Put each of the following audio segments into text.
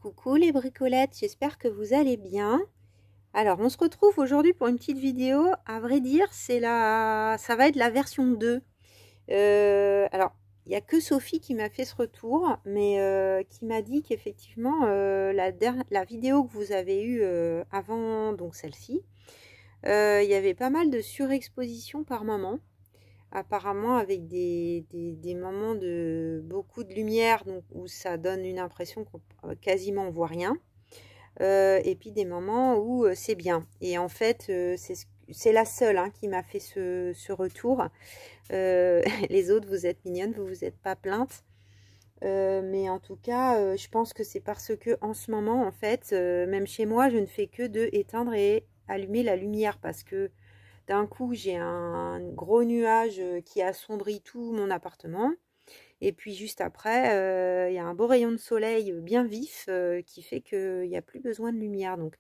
Coucou les bricolettes, j'espère que vous allez bien. Alors, on se retrouve aujourd'hui pour une petite vidéo. À vrai dire, ça va être la version 2. Alors, il n'y a que Sophie qui m'a fait ce retour, mais qui m'a dit qu'effectivement, la vidéo que vous avez eue avant, donc celle-ci, il y avait pas mal de surexposition par moment. Apparemment avec des moments de beaucoup de lumière, donc où ça donne une impression qu'on quasiment on voit rien, et puis des moments où c'est bien. Et en fait, c'est la seule qui m'a fait ce retour. Les autres, vous êtes mignonnes, vous vous êtes pas plaintes. Mais en tout cas, je pense que c'est parce que en ce moment, en fait, même chez moi, je ne fais que de éteindre et allumer la lumière parce que d'un coup, j'ai un gros nuage qui assombrit tout mon appartement. Et puis juste après, il y a un beau rayon de soleil bien vif qui fait qu'il n'y a plus besoin de lumière. Donc,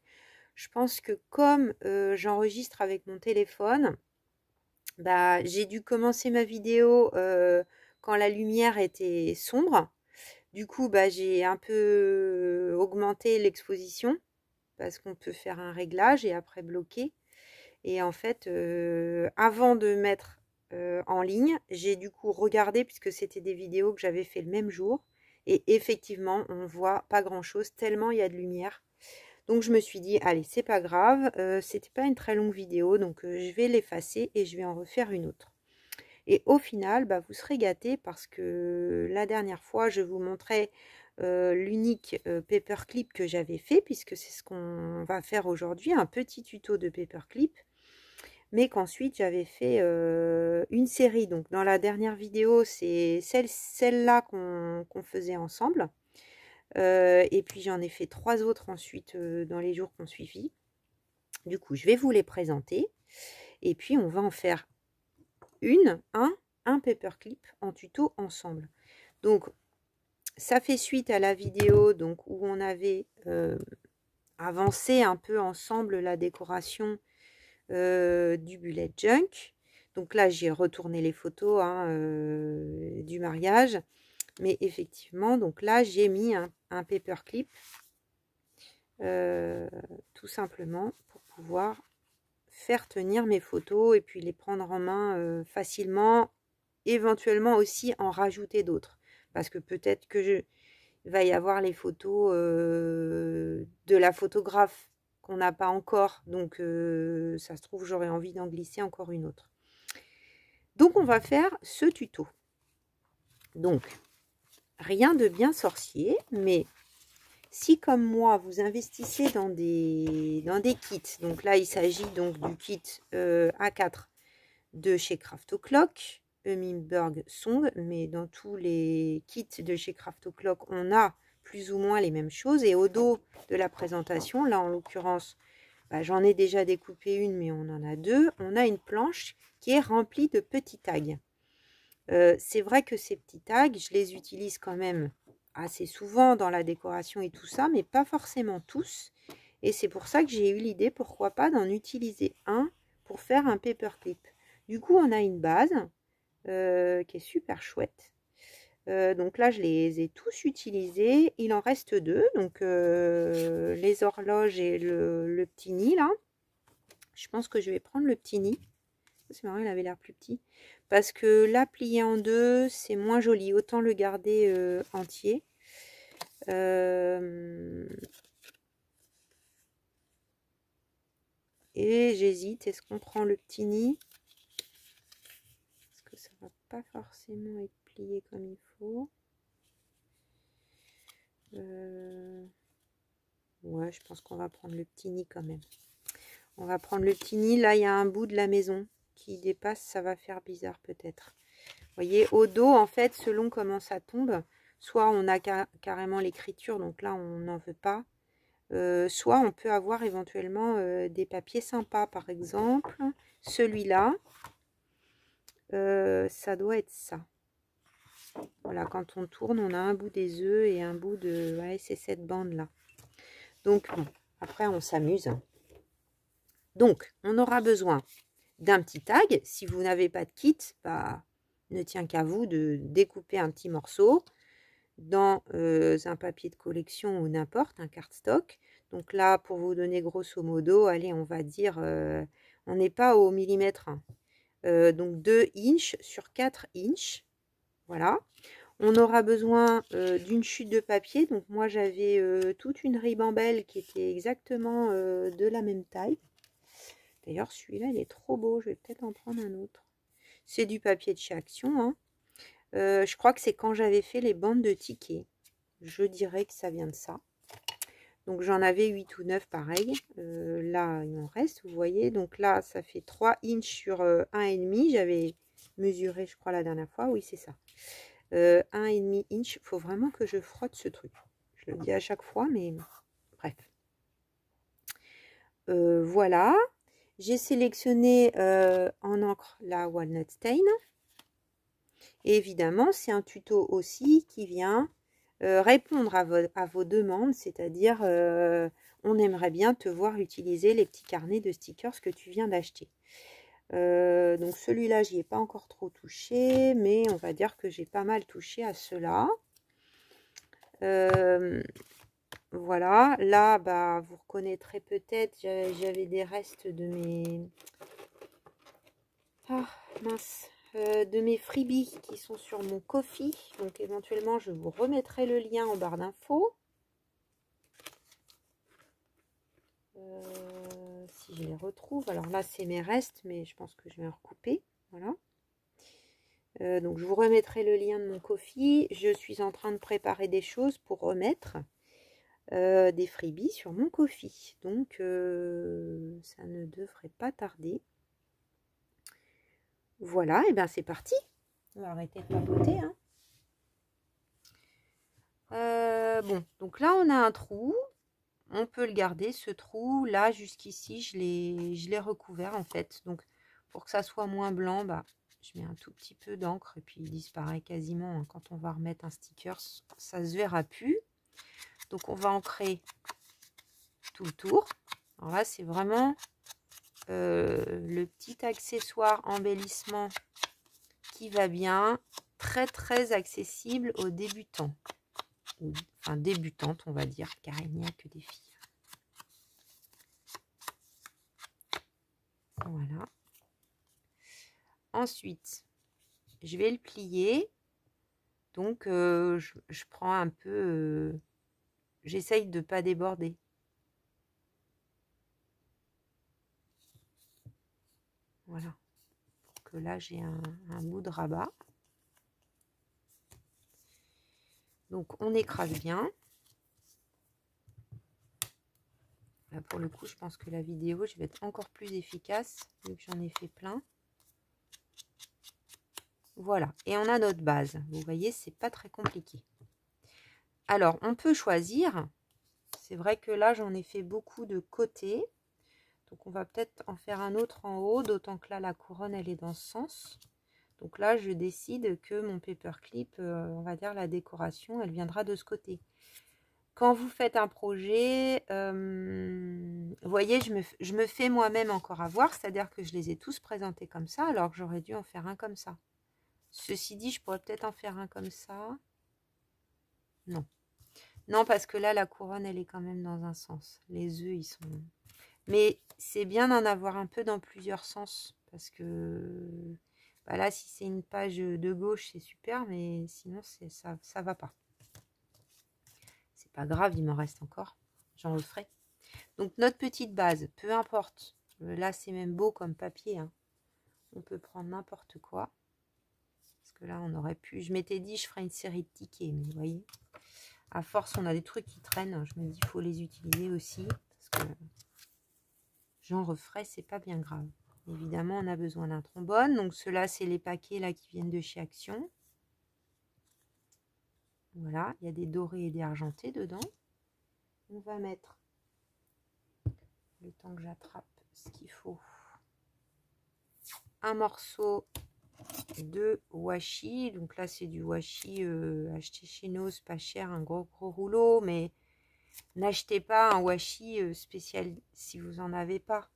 je pense que comme j'enregistre avec mon téléphone, bah, j'ai dû commencer ma vidéo quand la lumière était sombre. Du coup, bah, j'ai un peu augmenté l'exposition parce qu'on peut faire un réglage et après bloquer. Et en fait, avant de mettre en ligne, j'ai du coup regardé, puisque c'était des vidéos que j'avais fait le même jour. Et effectivement, on voit pas grand-chose, tellement il y a de lumière. Donc je me suis dit, allez, c'est pas grave, c'était pas une très longue vidéo, donc je vais l'effacer et je vais en refaire une autre. Et au final, bah, vous serez gâtés parce que la dernière fois, je vous montrais l'unique paperclip que j'avais fait, puisque c'est ce qu'on va faire aujourd'hui, un petit tuto de paperclip. Mais qu'ensuite j'avais fait une série. Donc dans la dernière vidéo, c'est celle-là qu'on faisait ensemble. Et puis j'en ai fait 3 autres ensuite dans les jours qu'on suivi. Du coup, je vais vous les présenter. Et puis on va en faire un paperclip en tuto ensemble. Donc ça fait suite à la vidéo donc, où on avait avancé un peu ensemble la décoration du bullet junk. Donc là, j'ai retourné les photos du mariage. Mais effectivement, donc là, j'ai mis un paperclip tout simplement pour pouvoir faire tenir mes photos et puis les prendre en main facilement, éventuellement aussi en rajouter d'autres. Parce que peut-être que il va y avoir les photos de la photographe qu'on n'a pas encore, donc ça se trouve j'aurais envie d'en glisser encore une autre. Donc on va faire ce tuto. Donc rien de bien sorcier, mais si comme moi vous investissez dans des kits, donc là il s'agit donc du kit A4 de chez Craft O'Clock, Hummingbird Song, mais dans tous les kits de chez Craft O'Clock on a plus ou moins les mêmes choses. Et au dos de la présentation, là en l'occurrence, bah, j'en ai déjà découpé une, mais on en a deux. On a une planche qui est remplie de petits tags. C'est vrai que ces petits tags, je les utilise quand même assez souvent dans la décoration et tout ça, mais pas forcément tous. Et c'est pour ça que j'ai eu l'idée, pourquoi pas, d'en utiliser un pour faire un paperclip. Du coup, on a une base qui est super chouette. Donc là, je les ai tous utilisés. Il en reste deux. Donc les horloges et le petit nid là. Je pense que je vais prendre le petit nid. C'est marrant, il avait l'air plus petit. Parce que là, plié en deux, c'est moins joli. Autant le garder entier. Et j'hésite. Est-ce qu'on prend le petit nid? Parce que ça va pas forcément être plié comme il faut. Ouais, je pense qu'on va prendre le petit nid quand même. On va prendre le petit nid. Là, il y a un bout de la maison qui dépasse. Ça va faire bizarre peut-être. Vous voyez, au dos, en fait, selon comment ça tombe, soit on a carrément l'écriture, donc là, on n'en veut pas. Soit on peut avoir éventuellement des papiers sympas, par exemple. Celui-là, ça doit être ça. Voilà, quand on tourne, on a un bout des œufs et un bout de... Ouais, c'est cette bande-là. Donc, bon, après, on s'amuse. Donc, on aura besoin d'un petit tag. Si vous n'avez pas de kit, bah, ne tient qu'à vous de découper un petit morceau, dans un papier de collection ou n'importe, un cardstock. Donc là, pour vous donner grosso modo, allez, on va dire, on n'est pas au millimètre 1. Donc 2 inches sur 4 inches. Voilà. On aura besoin d'une chute de papier. Donc moi, j'avais toute une ribambelle qui était exactement de la même taille. D'ailleurs, celui-là, il est trop beau. Je vais peut-être en prendre un autre. C'est du papier de chez Action, hein. Je crois que c'est quand j'avais fait les bandes de tickets. Je dirais que ça vient de ça. Donc j'en avais 8 ou 9 pareil. Là, il en reste, vous voyez. Donc là, ça fait 3 inches sur 1,5. J'avais mesuré, je crois, la dernière fois. Oui, c'est ça. 1,5 inch. Il faut vraiment que je frotte ce truc. Je le dis à chaque fois, mais bref. Voilà. J'ai sélectionné en encre la Walnut Stain. Et évidemment, c'est un tuto aussi qui vient répondre à vos demandes, c'est-à-dire on aimerait bien te voir utiliser les petits carnets de stickers que tu viens d'acheter. Donc celui-là, j'y ai pas encore trop touché, mais on va dire que j'ai pas mal touché à ceux-là. Voilà, là, bah, vous reconnaîtrez peut-être, j'avais des restes de mes... Ah, mince, de mes freebies qui sont sur mon Ko-fi. Donc éventuellement, je vous remettrai le lien en barre d'infos. Si je les retrouve. Alors là, c'est mes restes, mais je pense que je vais en recouper. Voilà. Donc je vous remettrai le lien de mon Ko-fi. Je suis en train de préparer des choses pour remettre des freebies sur mon Ko-fi. Donc ça ne devrait pas tarder. Voilà, et bien c'est parti. On va arrêter de papoter. Hein. Bon, donc là on a un trou. On peut le garder, ce trou. Là, jusqu'ici, je l'ai recouvert en fait. Donc pour que ça soit moins blanc, bah, je mets un tout petit peu d'encre et puis il disparaît quasiment. Hein. Quand on va remettre un sticker, ça se verra plus. Donc on va ancrer tout le tour. Alors là, c'est vraiment le petit accessoire embellissement qui va bien, très très accessible aux débutants, enfin débutantes on va dire, car il n'y a que des filles. Voilà. Ensuite, je vais le plier. Donc je prends un peu, j'essaye de ne pas déborder. Voilà. Que là j'ai un bout de rabat. Donc on écrase bien. Là pour le coup je pense que la vidéo je vais être encore plus efficace vu que j'en ai fait plein. Voilà, et on a notre base. Vous voyez, c'est pas très compliqué. Alors on peut choisir. C'est vrai que là j'en ai fait beaucoup de côté. Donc on va peut-être en faire un autre en haut, d'autant que là la couronne elle est dans ce sens. Donc là, je décide que mon paperclip, on va dire la décoration, elle viendra de ce côté. Quand vous faites un projet, vous voyez, je me fais moi-même encore avoir, c'est-à-dire que je les ai tous présentés comme ça, alors que j'aurais dû en faire un comme ça. Ceci dit, je pourrais peut-être en faire un comme ça. Non. Non, parce que là, la couronne, elle est quand même dans un sens. Les œufs, ils sont... Mais c'est bien d'en avoir un peu dans plusieurs sens, parce que... Bah là, si c'est une page de gauche, c'est super, mais sinon, ça va pas. C'est pas grave, il m'en reste encore. J'en referai. Donc, notre petite base, peu importe. Là, c'est même beau comme papier. Hein. On peut prendre n'importe quoi. Parce que là, on aurait pu... Je m'étais dit, je ferais une série de tickets, mais vous voyez. À force, on a des trucs qui traînent. Je me dis, il faut les utiliser aussi. Parce que j'en referai, c'est pas bien grave. Évidemment, on a besoin d'un trombone. Donc, ceux-là, c'est les paquets là qui viennent de chez Action. Voilà, il y a des dorés et des argentés dedans. On va mettre, le temps que j'attrape ce qu'il faut, un morceau de washi. Donc là, c'est du washi acheté chez Nose, pas cher, un gros rouleau. Mais n'achetez pas un washi spécial si vous n'en avez pas.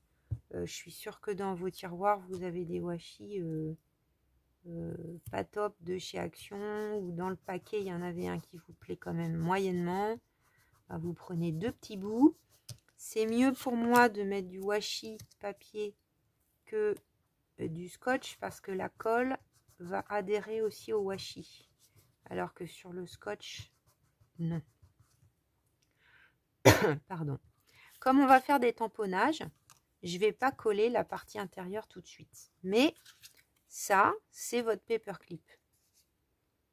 Je suis sûre que dans vos tiroirs, vous avez des washi pas top de chez Action, ou dans le paquet il y en avait un qui vous plaît quand même moyennement, bah, vous prenez 2 petits bouts. C'est mieux pour moi de mettre du washi papier que du scotch, parce que la colle va adhérer aussi au washi, alors que sur le scotch, non. Pardon. Comme on va faire des tamponnages, je ne vais pas coller la partie intérieure tout de suite. Mais ça, c'est votre paperclip.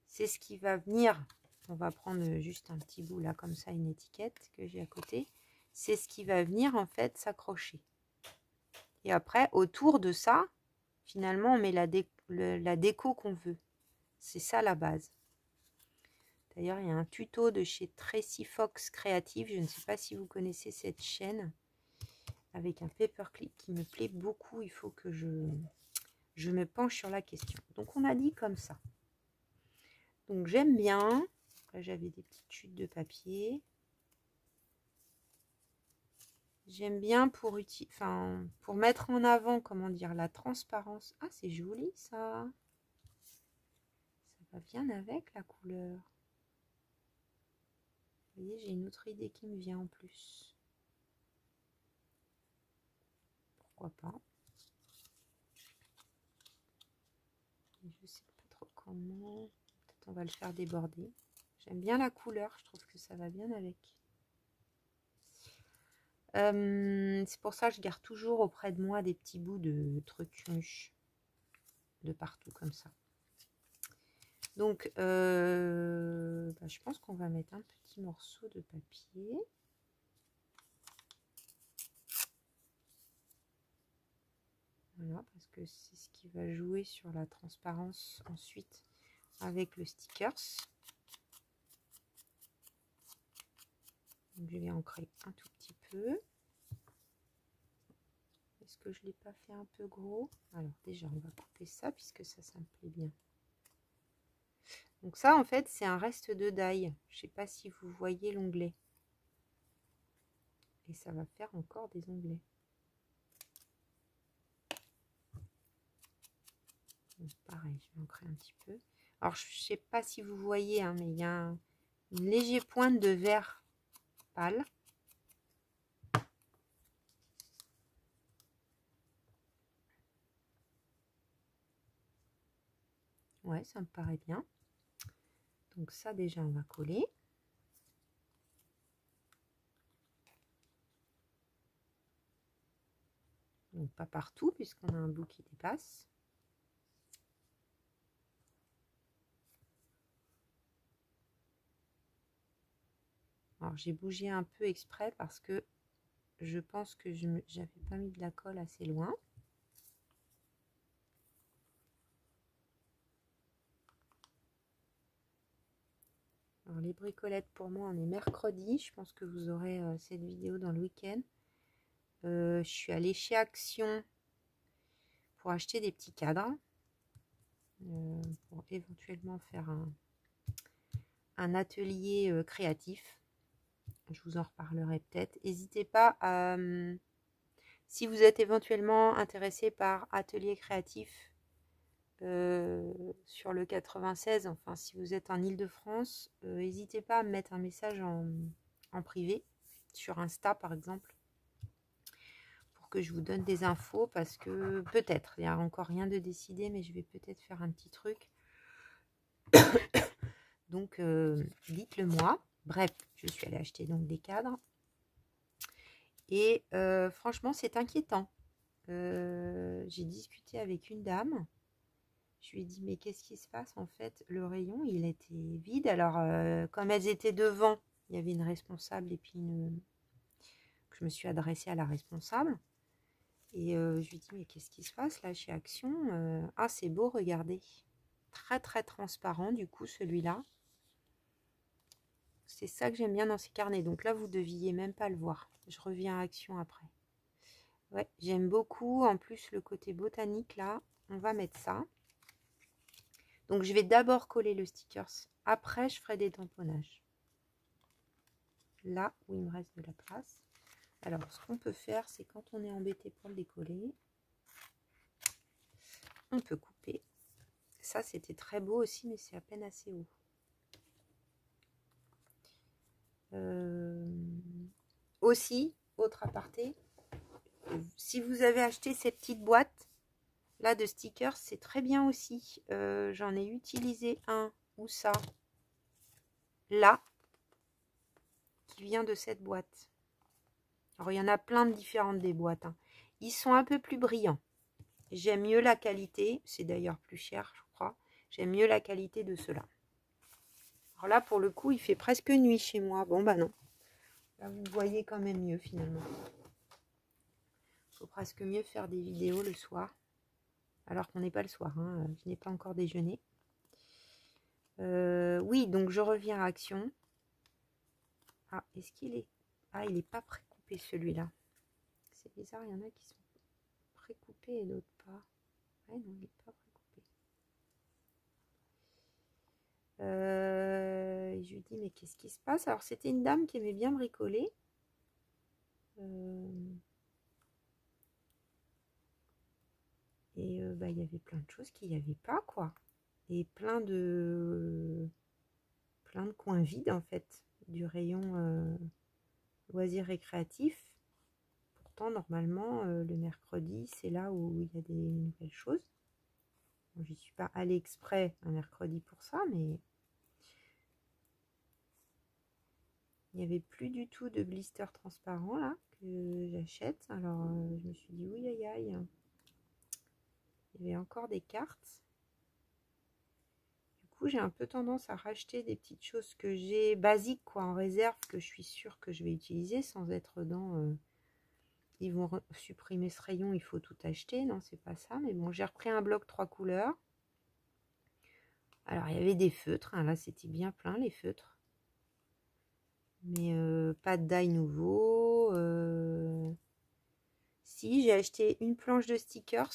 C'est ce qui va venir. On va prendre juste un petit bout là, comme ça, une étiquette que j'ai à côté. C'est ce qui va venir en fait s'accrocher. Et après, autour de ça, finalement, on met la déco qu'on veut. C'est ça la base. D'ailleurs, il y a un tuto de chez Tracy Fox Creative. Je ne sais pas si vous connaissez cette chaîne, avec un paperclip qui me plaît beaucoup. Il faut que je me penche sur la question. Donc, on a dit comme ça. Donc, j'aime bien. Là, j'avais des petites chutes de papier. J'aime bien pour mettre en avant, comment dire, la transparence. Ah, c'est joli ça. Ça va bien avec la couleur. Vous voyez, j'ai une autre idée qui me vient en plus. Pourquoi pas? Je sais pas trop comment. Peut-être on va le faire déborder. J'aime bien la couleur, je trouve que ça va bien avec. C'est pour ça que je garde toujours auprès de moi des petits bouts de trucs de partout comme ça. Donc, je pense qu'on va mettre un petit morceau de papier. Voilà, parce que c'est ce qui va jouer sur la transparence ensuite avec le stickers. Donc, je vais ancrer un tout petit peu. Est-ce que je ne l'ai pas fait un peu gros? Alors déjà, on va couper ça puisque ça me plaît bien. Donc ça, en fait, c'est un reste de die. Je ne sais pas si vous voyez l'onglet. Et ça va faire encore des onglets. Donc, pareil, je vais ancrer un petit peu. Alors, je ne sais pas si vous voyez, hein, mais il y a une légère pointe de vert pâle. Ouais, ça me paraît bien. Donc ça, déjà, on va coller. Donc pas partout, puisqu'on a un bout qui dépasse. Alors j'ai bougé un peu exprès parce que je pense que j'avais pas mis de la colle assez loin. Alors les bricolettes, pour moi, on est mercredi. Je pense que vous aurez cette vidéo dans le week-end. Je suis allée chez Action pour acheter des petits cadres. Pour éventuellement faire un atelier créatif. Je vous en reparlerai peut-être. N'hésitez pas à... si vous êtes éventuellement intéressé par atelier créatif sur le 96, enfin si vous êtes en Île-de-France, n'hésitez pas à me mettre un message en privé, sur Insta par exemple, pour que je vous donne des infos, parce que peut-être, il n'y a encore rien de décidé, mais je vais peut-être faire un petit truc. Donc dites-le moi. Bref, je suis allée acheter donc des cadres. Et franchement, c'est inquiétant. J'ai discuté avec une dame. Je lui ai dit, mais qu'est-ce qui se passe? En fait, le rayon, il était vide. Alors, comme elles étaient devant, il y avait une responsable et puis je me suis adressée à la responsable. Et je lui ai dit, mais qu'est-ce qui se passe là chez Action? Ah, c'est beau, regardez. Très, très transparent, du coup, celui-là. C'est ça que j'aime bien dans ces carnets. Donc là, vous ne deviez même pas le voir. Je reviens à Action après. Ouais, j'aime beaucoup. En plus, le côté botanique, là, on va mettre ça. Donc, je vais d'abord coller le stickers. Après, je ferai des tamponnages. Là où il me reste de la place. Alors, ce qu'on peut faire, c'est quand on est embêté pour le décoller, on peut couper Ça, c'était très beau aussi, mais c'est à peine assez haut. Aussi, autre aparté, si vous avez acheté ces petites boîtes là de stickers, c'est très bien aussi. J'en ai utilisé un ou ça là qui vient de cette boîte. Alors il y en a plein de différentes des boîtes, hein. Ils sont un peu plus brillants. J'aime mieux la qualité, c'est d'ailleurs plus cher je crois. J'aime mieux la qualité de ceux-là. Alors là pour le coup il fait presque nuit chez moi. Bon bah non, là vous voyez quand même mieux finalement. Il faut presque mieux faire des vidéos le soir. Alors qu'on n'est pas le soir, hein. Je n'ai pas encore déjeuné. Oui, donc je reviens à Action. Ah, est-ce qu'il est... Ah, il n'est pas précoupé celui-là. C'est bizarre, il y en a qui sont précoupés et d'autres pas. Ouais, non, il n'est pas précoupé. Je lui dis, mais qu'est-ce qui se passe? Alors, c'était une dame qui aimait bien bricoler. Et bah, il y avait plein de choses qu'il n'y avait pas, quoi. Et plein de coins vides, en fait, du rayon loisirs récréatifs. Pourtant, normalement, le mercredi, c'est là où il y a des nouvelles choses. Bon, j'y suis pas allée exprès un mercredi pour ça, mais il n'y avait plus du tout de blister transparent là que j'achète. Alors, je me suis dit, oui, aïe, aïe. Il y avait encore des cartes. Du coup, j'ai un peu tendance à racheter des petites choses que j'ai basiques, quoi, en réserve, que je suis sûre que je vais utiliser sans être dans... ils vont supprimer ce rayon, il faut tout acheter. Non, c'est pas ça. Mais bon, j'ai repris un bloc 3 couleurs. Alors, il y avait des feutres. Hein, là, c'était bien plein, les feutres. Mais pas de die nouveau. Si, j'ai acheté une planche de stickers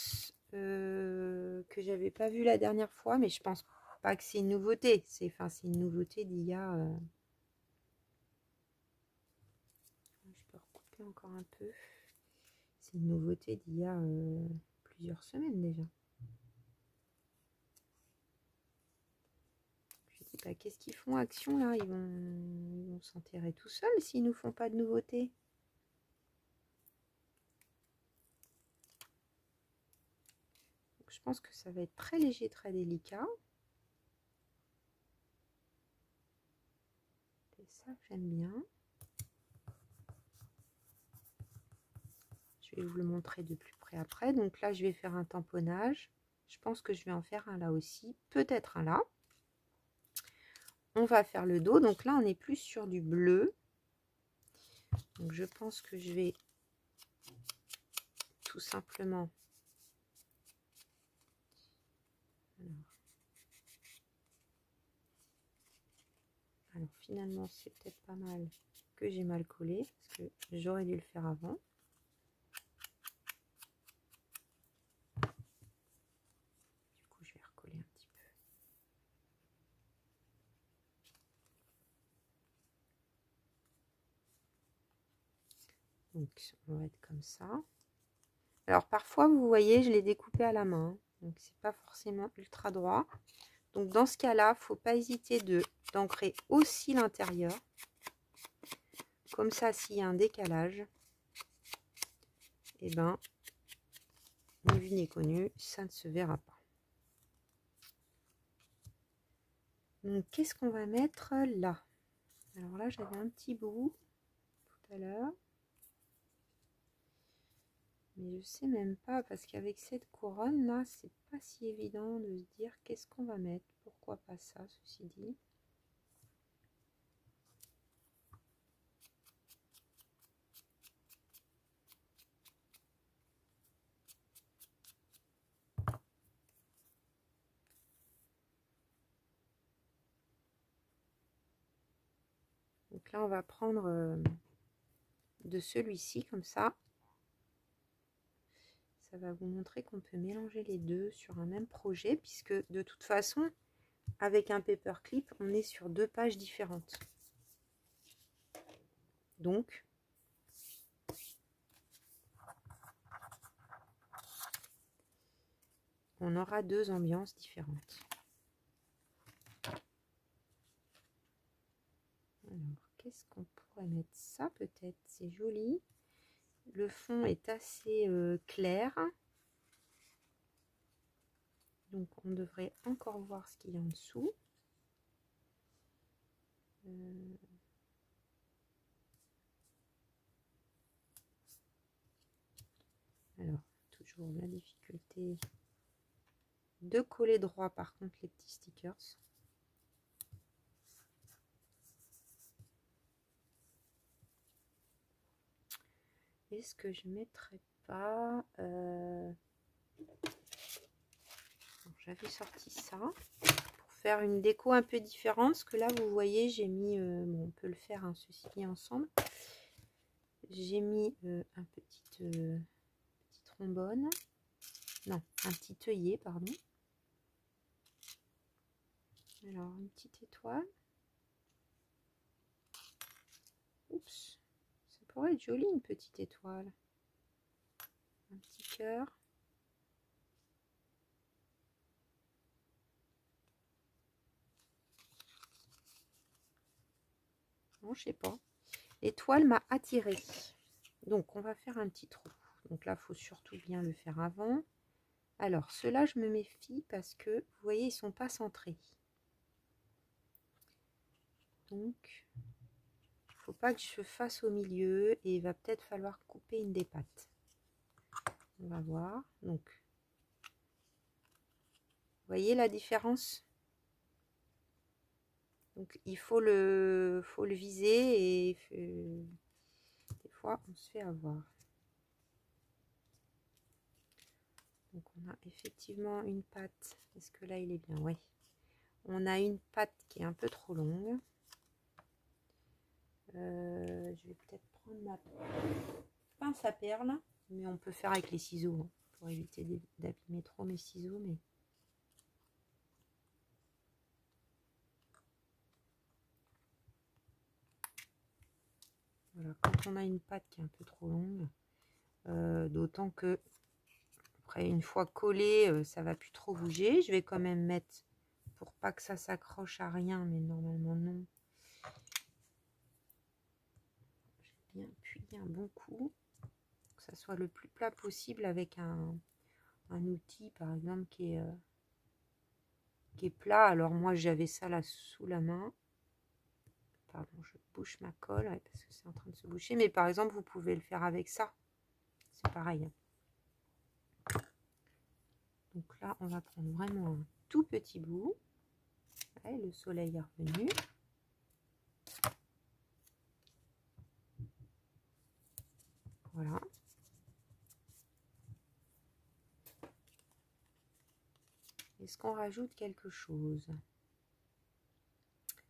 que j'avais pas vue la dernière fois. Mais je pense pas que c'est une nouveauté. C'est une nouveauté d'il y a... Je peux recouper encore un peu. C'est une nouveauté d'il y a plusieurs semaines déjà. Bah, qu'est-ce qu'ils font Action là, ils vont s'enterrer tout seuls s'ils nous font pas de nouveautés. Donc, je pense que ça va être très léger, très délicat. C'est ça que j'aime bien. Je vais vous le montrer de plus près après. Donc là, je vais faire un tamponnage. Je pense que je vais en faire un là aussi, peut-être un là. On va faire le dos. Donc là, on est plus sur du bleu. Donc je pense que je vais tout simplement... Alors finalement, c'est peut-être pas mal que j'ai mal collé, parce que j'aurais dû le faire avant. Du coup, je vais recoller un petit peu. Donc, on va être comme ça. Alors, parfois, vous voyez, je l'ai découpé à la main. Donc, c'est pas forcément ultra droit. Donc, dans ce cas-là, il ne faut pas hésiter d'ancrer aussi l'intérieur. Comme ça, s'il y a un décalage, eh ben, ni vu ni connu, ça ne se verra pas. Donc, qu'est-ce qu'on va mettre là? Alors là, j'avais un petit bout tout à l'heure. Mais je sais même pas, parce qu'avec cette couronne là, c'est pas si évident de se dire qu'est-ce qu'on va mettre. Pourquoi pas ça, ceci dit. Donc là, on va prendre de celui-ci comme ça. Ça va vous montrer qu'on peut mélanger les deux sur un même projet, puisque de toute façon, avec un paperclip, on est sur 2 pages différentes. Donc, on aura deux ambiances différentes. Alors, qu'est-ce qu'on pourrait mettre? Ça peut-être, c'est joli. Le fond est assez clair. Donc on devrait encore voir ce qu'il y a en dessous. Alors, toujours la difficulté de coller droit par contre les petits stickers. Est-ce que je mettrais pas j'avais sorti ça pour faire une déco un peu différente, parce que là vous voyez j'ai mis bon, on peut le faire hein, ceci ensemble. J'ai mis un petit trombone, non, un petit œillet, pardon. Alors une petite étoile. Oups, ça pourrait être joli une petite étoile. Un petit cœur. Non, je sais pas. L'étoile m'a attirée. Donc on va faire un petit trou. Donc là, il faut surtout bien le faire avant. Alors, ceux-là, je me méfie parce que, vous voyez, ils ne sont pas centrés. Donc, il ne faut pas que je fasse au milieu et il va peut-être falloir couper une des pattes. On va voir. Donc, vous voyez la différence? Donc, il faut le viser et des fois, on se fait avoir. Donc, on a effectivement une patte. Est-ce que là, il est bien? Oui. On a une patte qui est un peu trop longue. Je vais peut-être prendre ma pince à perles, mais on peut faire avec les ciseaux hein, pour éviter d'abîmer trop mes ciseaux. Mais voilà, quand on a une patte qui est un peu trop longue, d'autant que après une fois collé, ça va plus trop bouger. Je vais quand même mettre pour pas que ça s'accroche à rien, mais normalement non. Je vais bien appuyer un bon coup, que ça soit le plus plat possible avec un outil par exemple qui est plat. Alors moi j'avais ça là sous la main. Pardon, je bouche ma colle ouais, parce que c'est en train de se boucher. Mais par exemple, vous pouvez le faire avec ça. C'est pareil. Donc là, on va prendre vraiment un tout petit bout. Ouais, le soleil est revenu. Voilà. Est-ce qu'on rajoute quelque chose?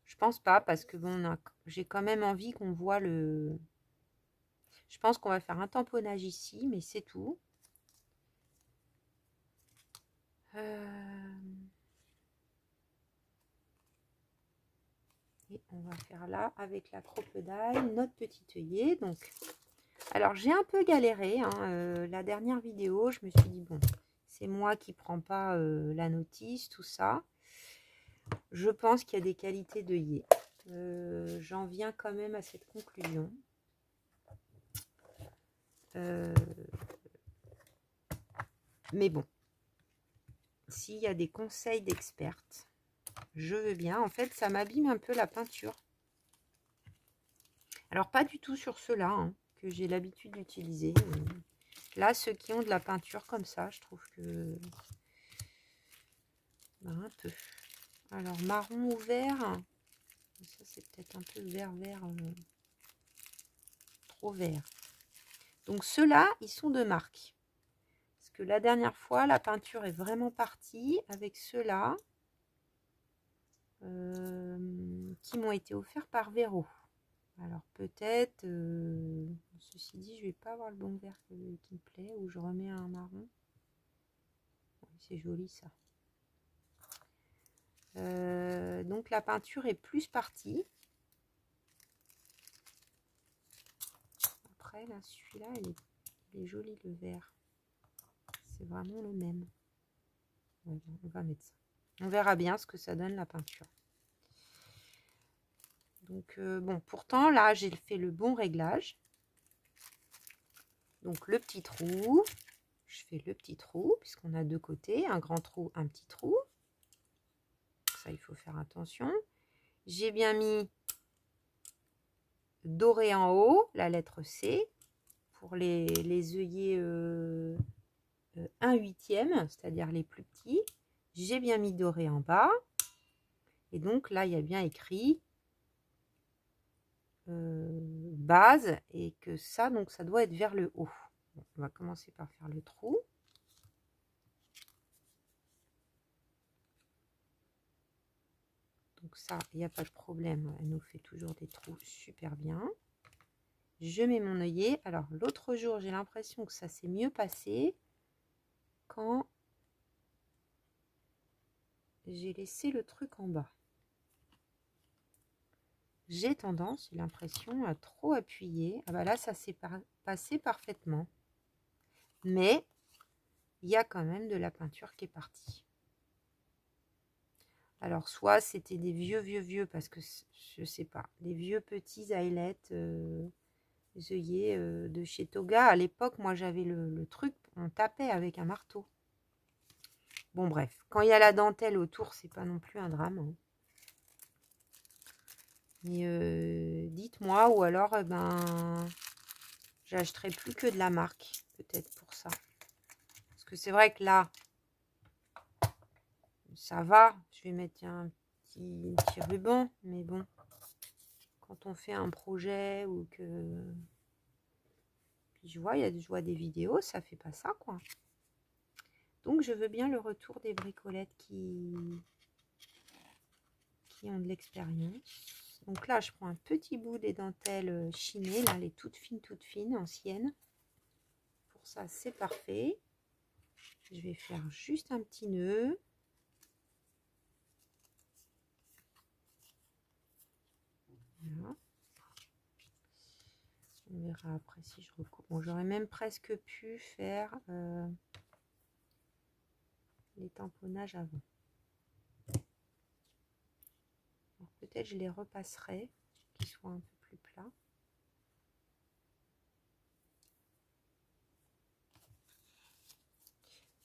Je pense pas parce que bon, j'ai quand même envie qu'on voit le... Je pense qu'on va faire un tamponnage ici, mais c'est tout. Et on va faire là, avec la crocodile, notre petit œillet. Donc, alors j'ai un peu galéré. Hein, la dernière vidéo, je me suis dit, bon, c'est moi qui prends pas la notice, tout ça. Je pense qu'il y a des qualités d'œillet. J'en viens quand même à cette conclusion. Mais bon, s'il y a des conseils d'expertes, je veux bien. En fait, ça m'abîme un peu la peinture. Alors, pas du tout sur ceux-là, hein, que j'ai l'habitude d'utiliser. Là, ceux qui ont de la peinture comme ça, je trouve que... Ben, un peu. Alors, marron ou vert. Ça, c'est peut-être un peu vert. Trop vert. Donc, ceux-là, ils sont de marque. Parce que la dernière fois, la peinture est vraiment partie avec ceux-là. Qui m'ont été offerts par Véro. Alors peut-être, ceci dit, je vais pas avoir le bon vert qui me plaît, ou je remets un marron. C'est joli ça. Donc la peinture est plus partie. Après là, celui-là, il est joli le vert. C'est vraiment le même. On va mettre ça. On verra bien ce que ça donne la peinture. Donc bon, pourtant là j'ai fait le bon réglage. Donc le petit trou, je fais le petit trou puisqu'on a deux côtés, un grand trou, un petit trou. Ça il faut faire attention. J'ai bien mis doré en haut, la lettre C, pour les œillets 1/8, c'est-à-dire les plus petits. J'ai bien mis doré en bas. Et donc là, il y a bien écrit base et que ça, donc ça doit être vers le haut. Bon, on va commencer par faire le trou. Donc ça, il n'y a pas de problème. Elle nous fait toujours des trous super bien. Je mets mon œillet. Alors, l'autre jour, j'ai l'impression que ça s'est mieux passé quand j'ai laissé le truc en bas. J'ai tendance, j'ai l'impression, à trop appuyer. Ah bah là, ça s'est passé parfaitement. Mais il y a quand même de la peinture qui est partie. Alors, soit c'était des vieux, parce que je sais pas, des vieux petits highlights œillets de chez Toga. À l'époque, moi, j'avais le truc, on tapait avec un marteau. Bon, bref, quand il y a la dentelle autour, c'est pas non plus un drame. Hein. Mais dites-moi, ou alors, ben, j'achèterai plus que de la marque, peut-être pour ça. Parce que c'est vrai que là, ça va. Je vais mettre un petit ruban, mais bon, quand on fait un projet ou que... Puis je vois des vidéos, ça fait pas ça, quoi. Donc, je veux bien le retour des bricolettes qui ont de l'expérience. Donc là, je prends un petit bout des dentelles chinées, là, les toutes fines, anciennes. Pour ça, c'est parfait. Je vais faire juste un petit nœud. Voilà. On verra après si je recoupe. Bon, j'aurais même presque pu faire les tamponnages avant. Peut-être je les repasserai, qu'ils soient un peu plus plats.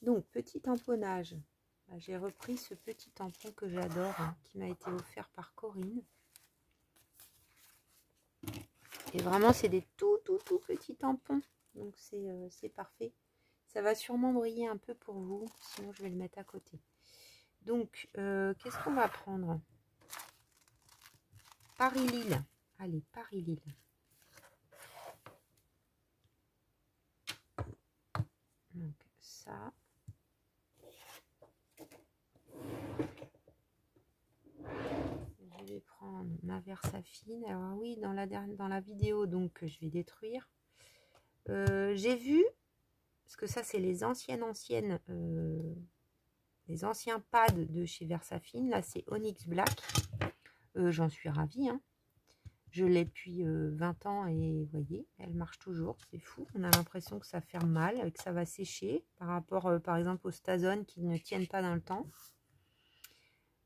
Donc, petit tamponnage. J'ai repris ce petit tampon que j'adore, hein, qui m'a été offert par Corinne. Et vraiment, c'est des tout petits tampons. Donc, c'est parfait. Ça va sûrement briller un peu pour vous. Sinon, je vais le mettre à côté. Donc, qu'est-ce qu'on va prendre? Paris Lille. Allez, Paris Lille. Donc, ça. Je vais prendre ma Versafine. Alors oui, dans la vidéo donc que je vais détruire, j'ai vu, parce que ça c'est les les anciens pads de chez Versafine. Là c'est Onyx Black. J'en suis ravie. Hein. Je l'ai depuis 20 ans et vous voyez, elle marche toujours. C'est fou. On a l'impression que ça ferme mal, que ça va sécher par rapport par exemple aux Stazone qui ne tiennent pas dans le temps.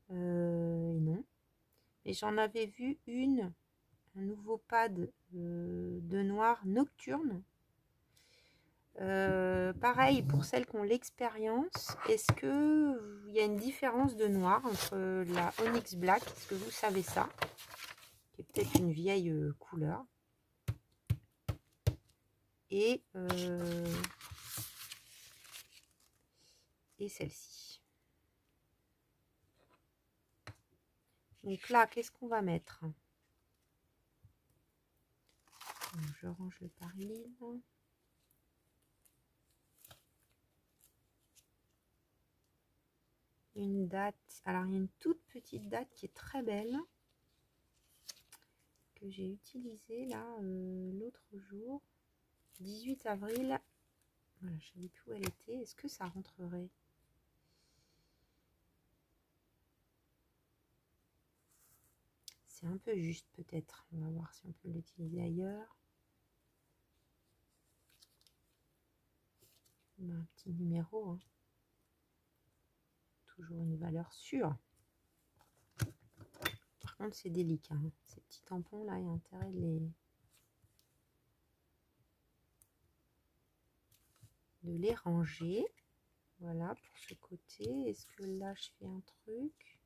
Et non. Et j'en avais vu un nouveau pad de noir nocturne. Pareil pour celles qui ont l'expérience. Est-ce que il y a une différence de noir entre la Onyx Black? Est-ce que vous savez ça? Qui est peut-être une vieille couleur. Et celle-ci. Donc là, qu'est-ce qu'on va mettre? Je range le Paris Lille. Une date. Alors, il y a une toute petite date qui est très belle. Que j'ai utilisée là l'autre jour. 18 avril. Voilà, je ne sais plus où elle était. Est-ce que ça rentrerait? C'est un peu juste peut-être. On va voir si on peut l'utiliser ailleurs. On a un petit numéro. Hein. toujours une valeur sûre. Par contre, c'est délicat, hein. Ces petits tampons là, il y a intérêt de les ranger. Voilà pour ce côté. Est-ce que là je fais un truc?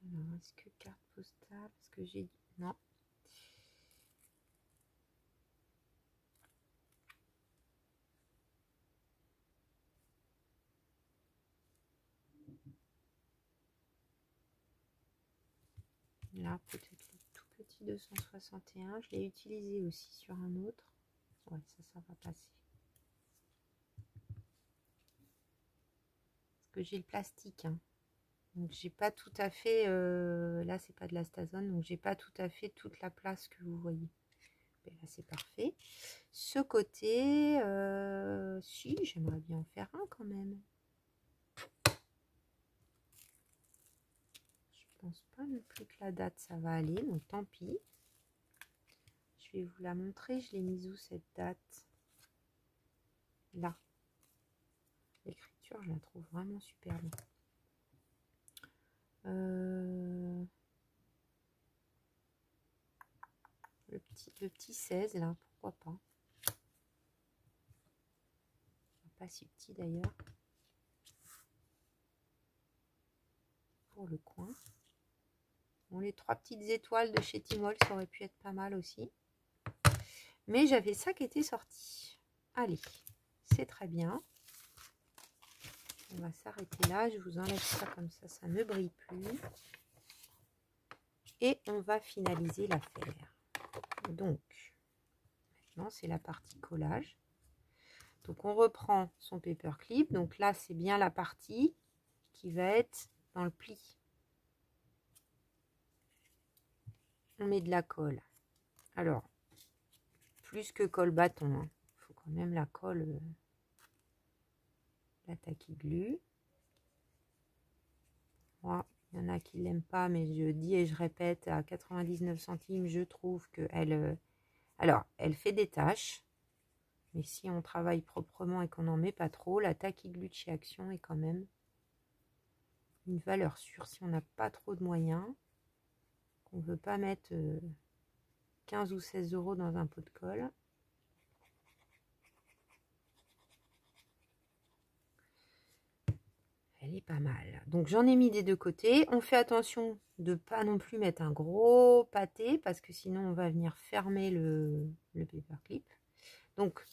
Alors, est-ce que carte postale? Parce que j'ai... Non. Là, peut-être le tout petit 261. Je l'ai utilisé aussi sur un autre. Ouais, ça va passer. Parce que j'ai le plastique, hein. Donc, j'ai pas tout à fait... là, c'est pas de la stazone. Donc, j'ai pas tout à fait toute la place que vous voyez. Et là, c'est parfait. Ce côté... si, j'aimerais bien en faire un quand même. Je pense pas non plus que la date ça va aller, donc tant pis. Je vais vous la montrer. Je l'ai mise où cette date? Là. L'écriture, je la trouve vraiment superbe. Le petit 16 là, pourquoi pas. Pas si petit d'ailleurs. Pour le coin. Bon, les 3 petites étoiles de chez Tmall, ça aurait pu être pas mal aussi. Mais j'avais ça qui était sorti. Allez, c'est très bien. On va s'arrêter là. Je vous enlève ça comme ça ne brille plus. Et on va finaliser l'affaire. Donc, maintenant, c'est la partie collage. Donc, on reprend son paperclip. Donc là, c'est bien la partie qui va être dans le pli. On met de la colle. Alors, plus que colle bâton, hein. Il faut quand même la colle, la tacky glue. Moi, il y en a qui ne l'aiment pas, mais je dis et je répète, à 99 centimes, je trouve qu'elle... alors, elle fait des taches. Mais si on travaille proprement et qu'on n'en met pas trop, la tacky glue de chez Action est quand même une valeur sûre. Si on n'a pas trop de moyens, qu'on ne veut pas mettre 15 ou 16 € dans un pot de colle. Elle est pas mal. Donc j'en ai mis des deux côtés. On fait attention de ne pas non plus mettre un gros pâté parce que sinon on va venir fermer le paperclip. Donc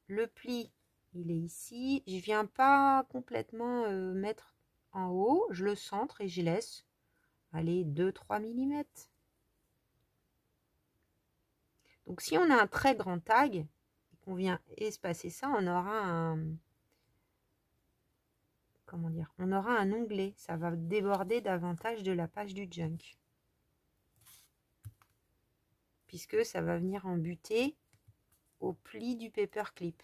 le pli, il est ici. Je viens pas complètement mettre en haut. Je le centre et je laisse aller 2-3 mm. Donc si on a un très grand tag et qu'on vient espacer ça, on aura un... comment dire, on aura un onglet, ça va déborder davantage de la page du junk. Puisque ça va venir embuter au pli du paperclip.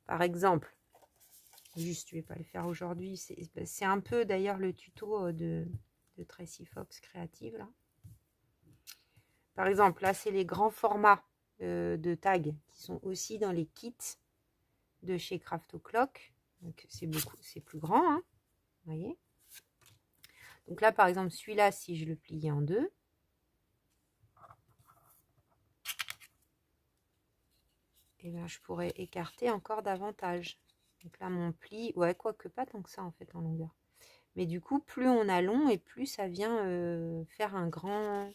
Par exemple, juste, je ne vais pas le faire aujourd'hui, c'est un peu d'ailleurs le tuto de Tracy Fox Creative là. Par exemple, là c'est les grands formats de tags qui sont aussi dans les kits de chez Craft O'Clock. Donc c'est plus grand, hein, vous voyez. Donc là par exemple celui-là, si je le pliais en deux, et bien je pourrais écarter encore davantage. Donc là mon pli, ouais, quoique pas tant que ça en fait en longueur. Mais du coup plus on a long et plus ça vient faire un grand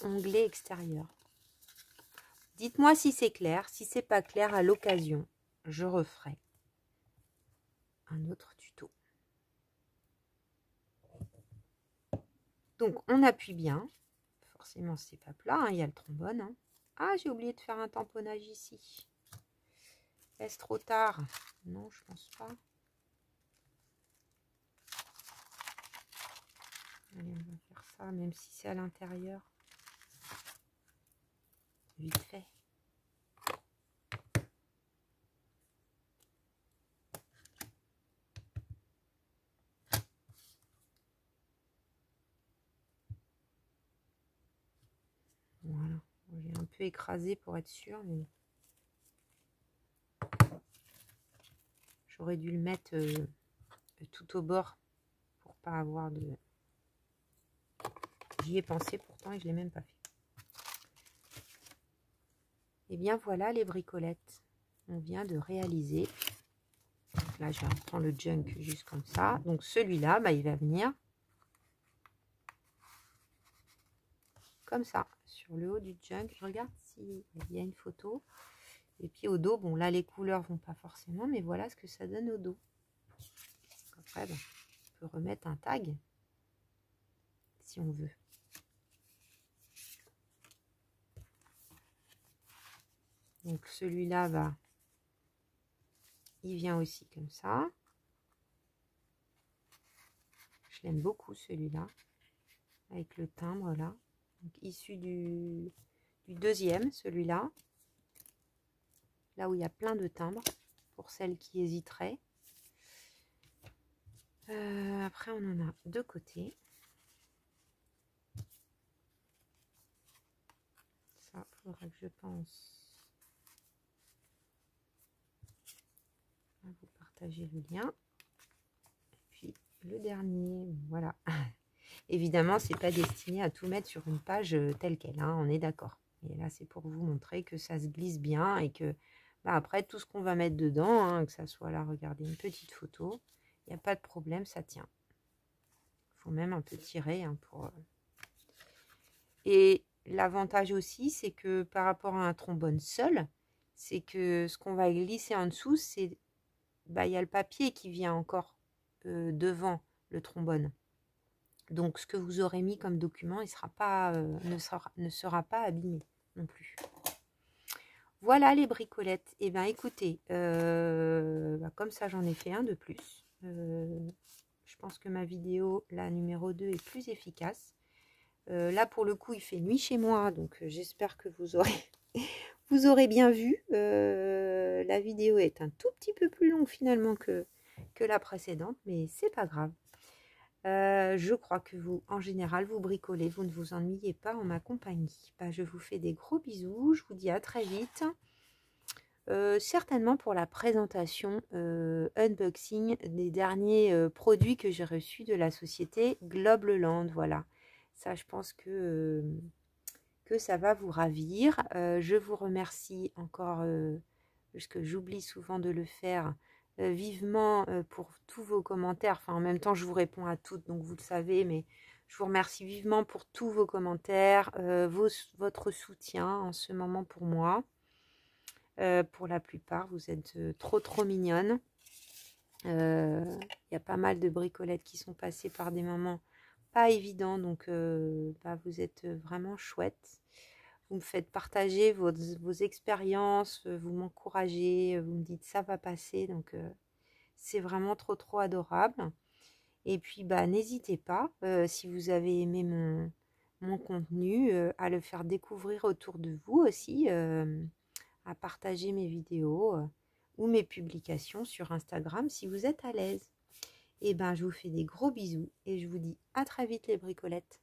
onglet extérieur. Dites-moi si c'est clair. Si c'est pas clair, à l'occasion je referai un autre tuto. Donc on appuie bien. Forcément c'est pas plat, hein, il y a le trombone, hein. Ah, j'ai oublié de faire un tamponnage ici. Est-ce trop tard? Non, je pense pas. Allez, on va faire ça, même si c'est à l'intérieur. Vite fait. peu écrasé pour être sûr, mais j'aurais dû le mettre tout au bord pour pas avoir de... J'y ai pensé pourtant et je l'ai même pas fait. Et bien voilà les bricolettes. On vient de réaliser. Donc là, je vais reprendre le junk juste comme ça. Donc celui-là, bah, il va venir comme ça, sur le haut du junk. Je regarde s'il y a une photo. Et puis au dos, bon là les couleurs vont pas forcément, mais voilà ce que ça donne au dos. Après, ben, on peut remettre un tag si on veut. Donc celui-là va, il vient aussi comme ça. Je l'aime beaucoup celui-là, avec le timbre là. Donc, issu du deuxième, celui-là. Là où il y a plein de timbres, pour celles qui hésiteraient. Après, on en a deux côtés. Ça, il faudra que je pense à vous partager le lien. Et puis, le dernier, voilà. Évidemment, c'est pas destiné à tout mettre sur une page telle qu'elle, hein, on est d'accord. Et là, c'est pour vous montrer que ça se glisse bien et que, bah, après, tout ce qu'on va mettre dedans, hein, que ça soit là, regardez, une petite photo, il n'y a pas de problème, ça tient. Il faut même un peu tirer hein, pour... Et l'avantage aussi, c'est que par rapport à un trombone seul, c'est que ce qu'on va glisser en dessous, c'est... Bah, il y a le papier qui vient encore devant le trombone. Donc, ce que vous aurez mis comme document, il sera pas, ne sera pas abîmé non plus. Voilà les bricolettes. Et bien, écoutez, bah, comme ça, j'en ai fait un de plus. Je pense que ma vidéo, la numéro 2, est plus efficace. Là, pour le coup, il fait nuit chez moi. Donc, j'espère que vous aurez bien vu. La vidéo est un tout petit peu plus longue finalement que la précédente. Mais c'est pas grave. Je crois que vous, en général, vous bricolez, vous ne vous ennuyez pas en ma compagnie. Bah, je vous fais des gros bisous, je vous dis à très vite. Certainement pour la présentation unboxing des derniers produits que j'ai reçus de la société Globleland. Voilà, ça je pense que ça va vous ravir. Je vous remercie encore, parce que j'oublie souvent de le faire, vivement pour tous vos commentaires. Enfin, en même temps, je vous réponds à toutes, donc vous le savez, mais je vous remercie vivement pour tous vos commentaires, votre soutien en ce moment pour moi. Pour la plupart, vous êtes trop mignonnes. Il y a pas mal de bricolettes qui sont passées par des moments pas évidents, donc bah, vous êtes vraiment chouettes. Vous me faites partager vos expériences, vous m'encouragez, vous me dites ça va passer, donc c'est vraiment trop adorable. Et puis bah n'hésitez pas, si vous avez aimé mon contenu, à le faire découvrir autour de vous aussi, à partager mes vidéos ou mes publications sur Instagram si vous êtes à l'aise. Et ben je vous fais des gros bisous et je vous dis à très vite les bricolettes.